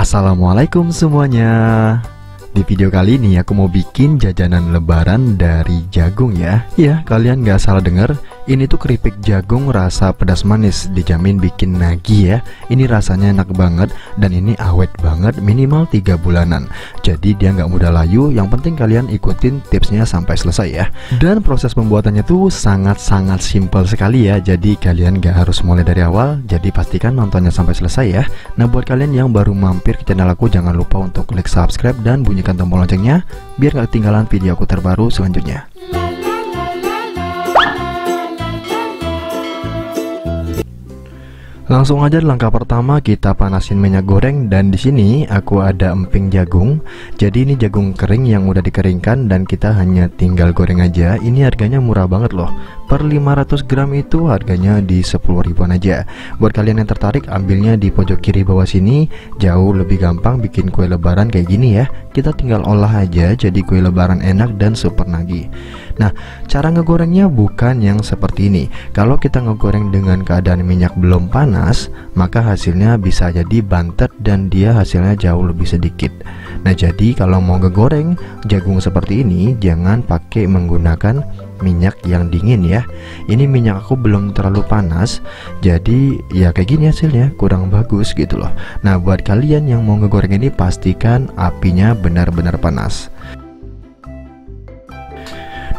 Assalamualaikum semuanya. Di video kali ini aku mau bikin jajanan lebaran dari jagung ya. Ya, kalian gak salah denger. Ini tuh keripik jagung rasa pedas manis, dijamin bikin nagih ya. Ini rasanya enak banget dan ini awet banget, minimal 3 bulanan. Jadi dia nggak mudah layu. Yang penting kalian ikutin tipsnya sampai selesai ya. Dan proses pembuatannya tuh sangat-sangat simpel sekali ya. Jadi kalian gak harus mulai dari awal. Jadi pastikan nontonnya sampai selesai ya. Nah, buat kalian yang baru mampir ke channel aku, jangan lupa untuk klik subscribe dan bunyikan tombol loncengnya biar gak ketinggalan video aku terbaru selanjutnya. Langsung aja langkah pertama, kita panasin minyak goreng. Dan di sini aku ada emping jagung. Jadi ini jagung kering yang udah dikeringkan dan kita hanya tinggal goreng aja. Ini harganya murah banget loh. Per 500 gram itu harganya di 10 ribuan aja. Buat kalian yang tertarik, ambilnya di pojok kiri bawah sini. Jauh lebih gampang bikin kue lebaran kayak gini ya. Kita tinggal olah aja jadi kue lebaran enak dan super nagih. Nah, cara ngegorengnya bukan yang seperti ini. Kalau kita ngegoreng dengan keadaan minyak belum panas, maka hasilnya bisa jadi bantet dan dia hasilnya jauh lebih sedikit. Nah, jadi kalau mau ngegoreng jagung seperti ini, jangan pakai menggunakan minyak yang dingin ya. Ini minyak aku belum terlalu panas, jadi ya kayak gini hasilnya, kurang bagus gitu loh. Nah, buat kalian yang mau ngegoreng ini, pastikan apinya benar-benar panas.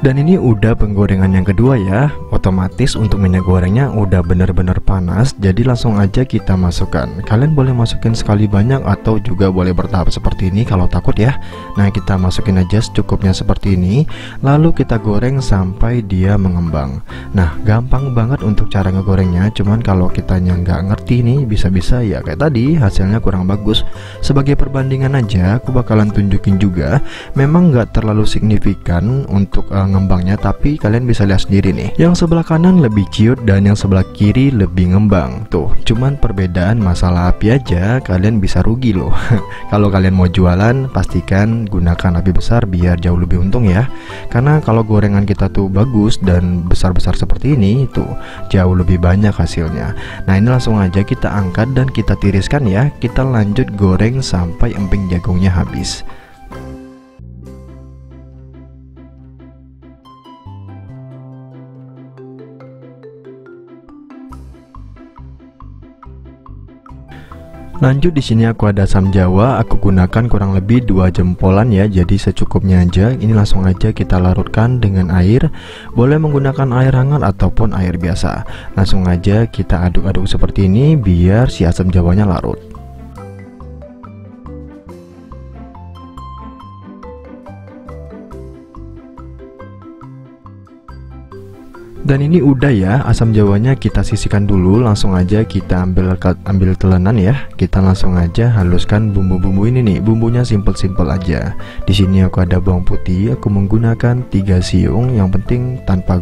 Dan ini udah penggorengan yang kedua ya. Otomatis untuk minyak gorengnya udah bener-bener panas. Jadi langsung aja kita masukkan. Kalian boleh masukin sekali banyak atau juga boleh bertahap seperti ini kalau takut ya. Nah, kita masukin aja secukupnya seperti ini. Lalu kita goreng sampai dia mengembang. Nah, gampang banget untuk cara ngegorengnya. Cuman kalau kitanya nggak ngerti nih, bisa-bisa ya kayak tadi hasilnya kurang bagus. Sebagai perbandingan aja, aku bakalan tunjukin juga. Memang nggak terlalu signifikan untuk ngembangnya, tapi kalian bisa lihat sendiri nih, yang sebelah kanan lebih ciut dan yang sebelah kiri lebih ngembang. Tuh, cuman perbedaan masalah api aja kalian bisa rugi loh. Kalau kalian mau jualan, pastikan gunakan api besar biar jauh lebih untung ya. Karena kalau gorengan kita tuh bagus dan besar-besar seperti ini, tuh jauh lebih banyak hasilnya. Nah, ini langsung aja kita angkat dan kita tiriskan ya. Kita lanjut goreng sampai emping jagungnya habis. Lanjut di sini aku ada asam jawa, aku gunakan kurang lebih 2 jempolan ya, jadi secukupnya aja. Ini langsung aja kita larutkan dengan air. Boleh menggunakan air hangat ataupun air biasa. Langsung aja kita aduk-aduk seperti ini biar si asam jawanya larut. Dan ini udah ya, asam jawanya kita sisihkan dulu. Langsung aja kita ambil telenan ya. Kita langsung aja haluskan bumbu-bumbu ini nih. Bumbunya simple-simple aja. Di sini aku ada bawang putih, aku menggunakan 3 siung. Yang penting tanpa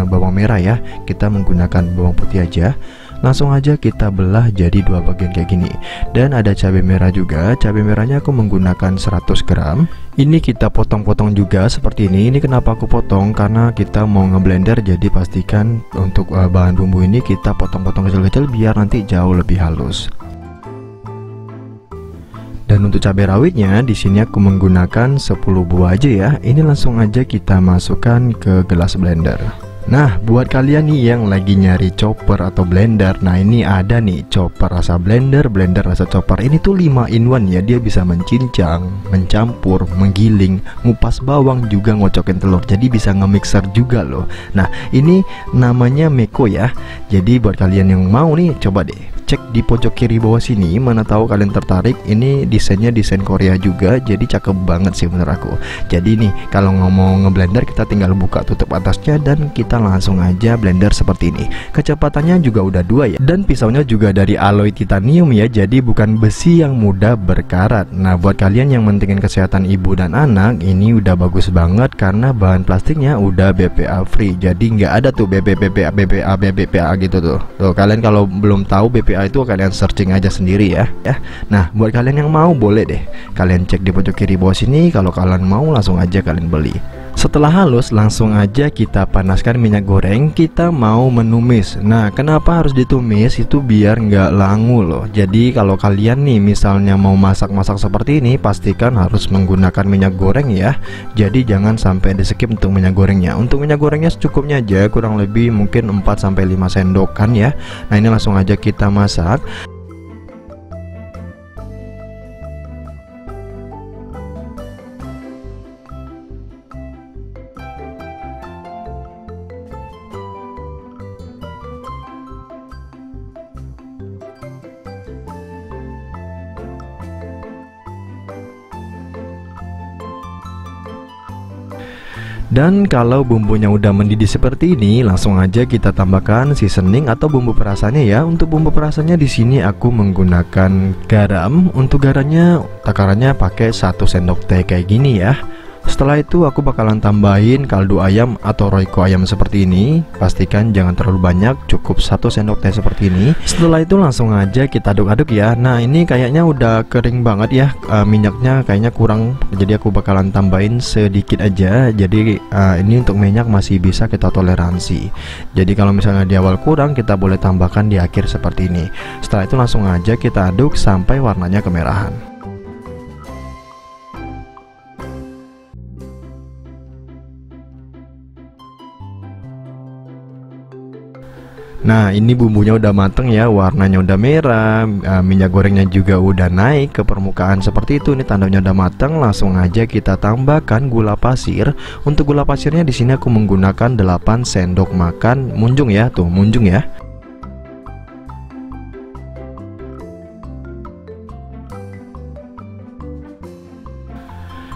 bawang merah ya. Kita menggunakan bawang putih aja. Langsung aja kita belah jadi 2 bagian kayak gini. Dan ada cabai merah juga. Cabai merahnya aku menggunakan 100 gram. Ini kita potong-potong juga seperti ini. Ini kenapa aku potong? Karena kita mau ngeblender, jadi pastikan untuk bahan bumbu ini kita potong-potong kecil-kecil biar nanti jauh lebih halus. Dan untuk cabai rawitnya di sini aku menggunakan 10 buah aja ya. Ini langsung aja kita masukkan ke gelas blender. Nah, buat kalian nih yang lagi nyari chopper atau blender, nah ini ada nih chopper rasa blender, blender rasa chopper. Ini tuh 5 in 1 ya. Dia bisa mencincang, mencampur, menggiling, ngupas bawang, juga ngocokin telur. Jadi bisa nge-mixer juga loh. Nah, ini namanya Meko ya. Jadi buat kalian yang mau nih, coba deh cek di pojok kiri bawah sini. Mana tahu kalian tertarik. Ini desainnya desain Korea juga, jadi cakep banget sih menurut aku. Jadi nih, kalau ngomong ngeblender, kita tinggal buka tutup atasnya dan kita langsung aja blender seperti ini. Kecepatannya juga udah 2 ya. Dan pisaunya juga dari alloy titanium ya, jadi bukan besi yang mudah berkarat. Nah, buat kalian yang mentingin kesehatan ibu dan anak, ini udah bagus banget karena bahan plastiknya udah BPA free. Jadi nggak ada tuh BPA gitu tuh. Tuh, kalian kalau belum tahu BPA itu kalian searching aja sendiri ya. Nah, buat kalian yang mau boleh deh kalian cek di pojok kiri bawah sini. Kalau kalian mau langsung aja kalian beli. Setelah halus, langsung aja kita panaskan minyak goreng. Kita mau menumis. Nah, kenapa harus ditumis? Itu biar nggak langu loh. Jadi kalau kalian nih misalnya mau masak-masak seperti ini, pastikan harus menggunakan minyak goreng ya. Jadi jangan sampai di skip untuk minyak gorengnya. Untuk minyak gorengnya secukupnya aja, kurang lebih mungkin 4-5 sendokan ya. Nah, ini langsung aja kita masak. Dan kalau bumbunya udah mendidih seperti ini, langsung aja kita tambahkan seasoning atau bumbu perasannya ya. Untuk bumbu perasannya di sini aku menggunakan garam. Untuk garamnya takarannya pakai 1 sendok teh kayak gini ya. Setelah itu aku bakalan tambahin kaldu ayam atau royco ayam seperti ini. Pastikan jangan terlalu banyak, cukup 1 sendok teh seperti ini. Setelah itu langsung aja kita aduk-aduk ya. Nah, ini kayaknya udah kering banget ya, minyaknya kayaknya kurang. Jadi aku bakalan tambahin sedikit aja. Jadi ini untuk minyak masih bisa kita toleransi. Jadi kalau misalnya di awal kurang, kita boleh tambahkan di akhir seperti ini. Setelah itu langsung aja kita aduk sampai warnanya kemerahan. Nah, ini bumbunya udah mateng ya, warnanya udah merah, minyak gorengnya juga udah naik ke permukaan seperti itu. Ini tandanya udah mateng. Langsung aja kita tambahkan gula pasir. Untuk gula pasirnya di sini aku menggunakan 8 sendok makan munjung ya, tuh munjung ya.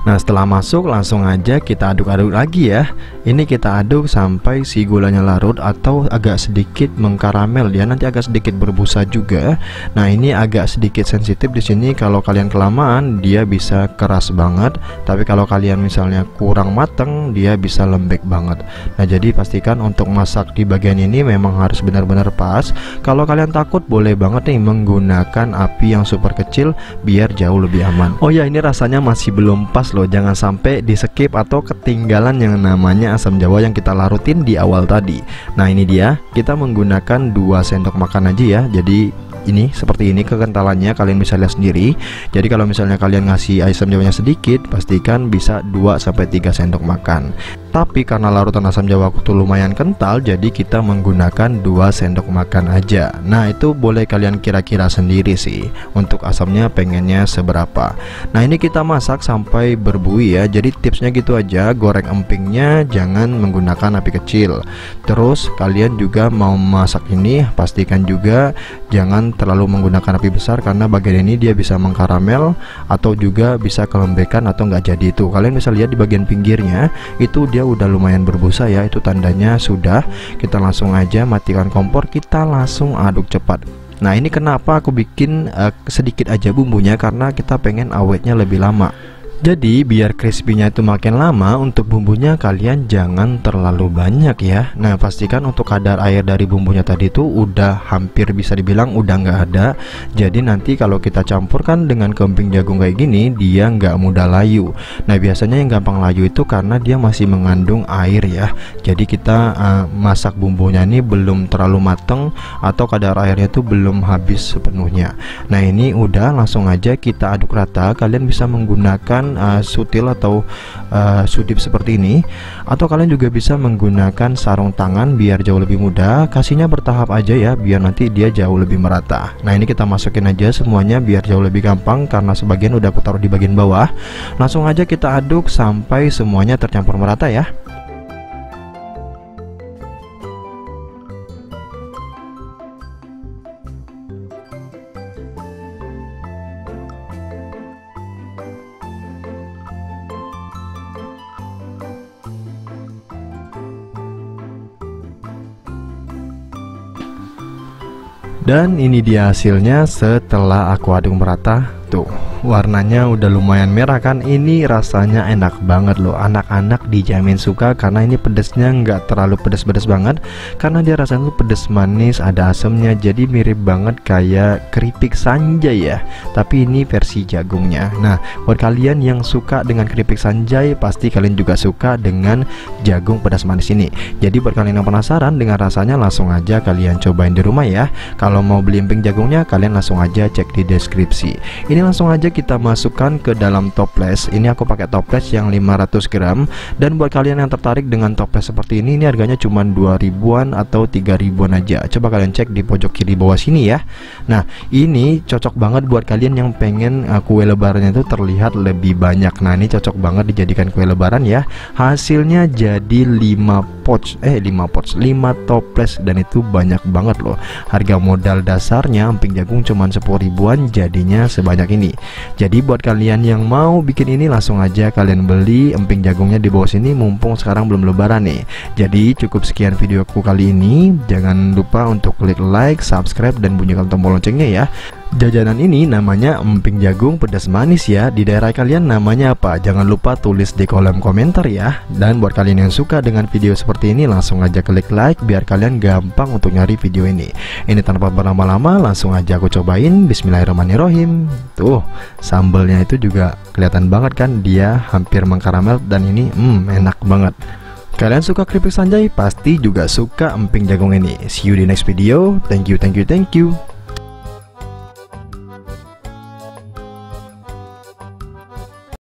Nah, setelah masuk langsung aja kita aduk-aduk lagi ya. Ini kita aduk sampai si gulanya larut atau agak sedikit mengkaramel dia, nanti agak sedikit berbusa juga. Nah, ini agak sedikit sensitif di sini. Kalau kalian kelamaan dia bisa keras banget, tapi kalau kalian misalnya kurang mateng dia bisa lembek banget. Nah, jadi pastikan untuk masak di bagian ini memang harus benar-benar pas. Kalau kalian takut boleh banget nih menggunakan api yang super kecil biar jauh lebih aman. Oh ya, ini rasanya masih belum pas loh, jangan sampai di skip atau ketinggalan yang namanya asam jawa yang kita larutin di awal tadi. Nah, ini dia, kita menggunakan 2 sendok makan aja ya. Jadi ini seperti ini kekentalannya, kalian bisa lihat sendiri. Jadi kalau misalnya kalian ngasih asam jawanya sedikit, pastikan bisa 2-3 sendok makan. Tapi karena larutan asam jawa aku tuh lumayan kental, jadi kita menggunakan 2 sendok makan aja. Nah, itu boleh kalian kira-kira sendiri sih untuk asamnya pengennya seberapa. Nah, ini kita masak sampai berbuih ya. Jadi tipsnya gitu aja, goreng empingnya jangan menggunakan api kecil. Terus kalian juga mau masak ini pastikan juga jangan terlalu menggunakan api besar, karena bagian ini dia bisa mengkaramel atau juga bisa kelembekan atau nggak jadi. Itu kalian bisa lihat di bagian pinggirnya itu dia udah lumayan berbusa ya, itu tandanya sudah. Kita langsung aja matikan kompor, kita langsung aduk cepat. Nah, ini kenapa aku bikin sedikit aja bumbunya, karena kita pengen awetnya lebih lama. Jadi biar crispy-nya itu makin lama, untuk bumbunya kalian jangan terlalu banyak ya. Nah, pastikan untuk kadar air dari bumbunya tadi itu udah hampir bisa dibilang udah nggak ada. Jadi nanti kalau kita campurkan dengan kemping jagung kayak gini, dia nggak mudah layu. Nah, biasanya yang gampang layu itu karena dia masih mengandung air ya. Jadi kita masak bumbunya ini belum terlalu mateng atau kadar airnya itu belum habis sepenuhnya. Nah, ini udah, langsung aja kita aduk rata. Kalian bisa menggunakan sutil atau sudip seperti ini, atau kalian juga bisa menggunakan sarung tangan biar jauh lebih mudah. Kasihnya bertahap aja ya, biar nanti dia jauh lebih merata. Nah, ini kita masukin aja semuanya biar jauh lebih gampang, karena sebagian udah aku taruh di bagian bawah. Langsung aja kita aduk sampai semuanya tercampur merata ya. Dan ini dia hasilnya setelah aku aduk merata. Tuh, warnanya udah lumayan merah kan. Ini rasanya enak banget loh. Anak-anak dijamin suka karena ini pedesnya nggak terlalu pedes-pedes banget. Karena dia rasanya tuh pedes manis, ada asamnya. Jadi mirip banget kayak keripik sanjay ya. Tapi ini versi jagungnya. Nah, buat kalian yang suka dengan keripik sanjay, pasti kalian juga suka dengan jagung pedas manis ini. Jadi buat kalian yang penasaran dengan rasanya, langsung aja kalian cobain di rumah ya. Kalau mau beli emping jagungnya, kalian langsung aja cek di deskripsi. Ini langsung aja kita masukkan ke dalam toples. Ini aku pakai toples yang 500 gram. Dan buat kalian yang tertarik dengan toples seperti ini harganya cuma 2 ribuan atau 3 ribuan aja. Coba kalian cek di pojok kiri bawah sini ya. Nah, ini cocok banget buat kalian yang pengen kue lebarannya itu terlihat lebih banyak. Nah, ini cocok banget dijadikan kue lebaran ya. Hasilnya jadi 5 toples, dan itu banyak banget loh. Harga modal dasarnya emping jagung cuma 10 ribuan, jadinya sebanyak ini. Jadi buat kalian yang mau bikin ini, langsung aja kalian beli emping jagungnya di bawah sini, mumpung sekarang belum lebaran nih. Jadi cukup sekian videoku kali ini. Jangan lupa untuk klik like, subscribe, dan bunyikan tombol loncengnya ya. Jajanan ini namanya emping jagung pedas manis ya. Di daerah kalian namanya apa? Jangan lupa tulis di kolom komentar ya. Dan buat kalian yang suka dengan video seperti ini, langsung aja klik like biar kalian gampang untuk nyari video ini. Ini tanpa berlama-lama, langsung aja aku cobain. Bismillahirrahmanirrahim. Tuh, sambelnya itu juga kelihatan banget kan, dia hampir mengkaramel, dan ini enak banget. Kalian suka keripik sanjay, pasti juga suka emping jagung ini. See you di next video. Thank you.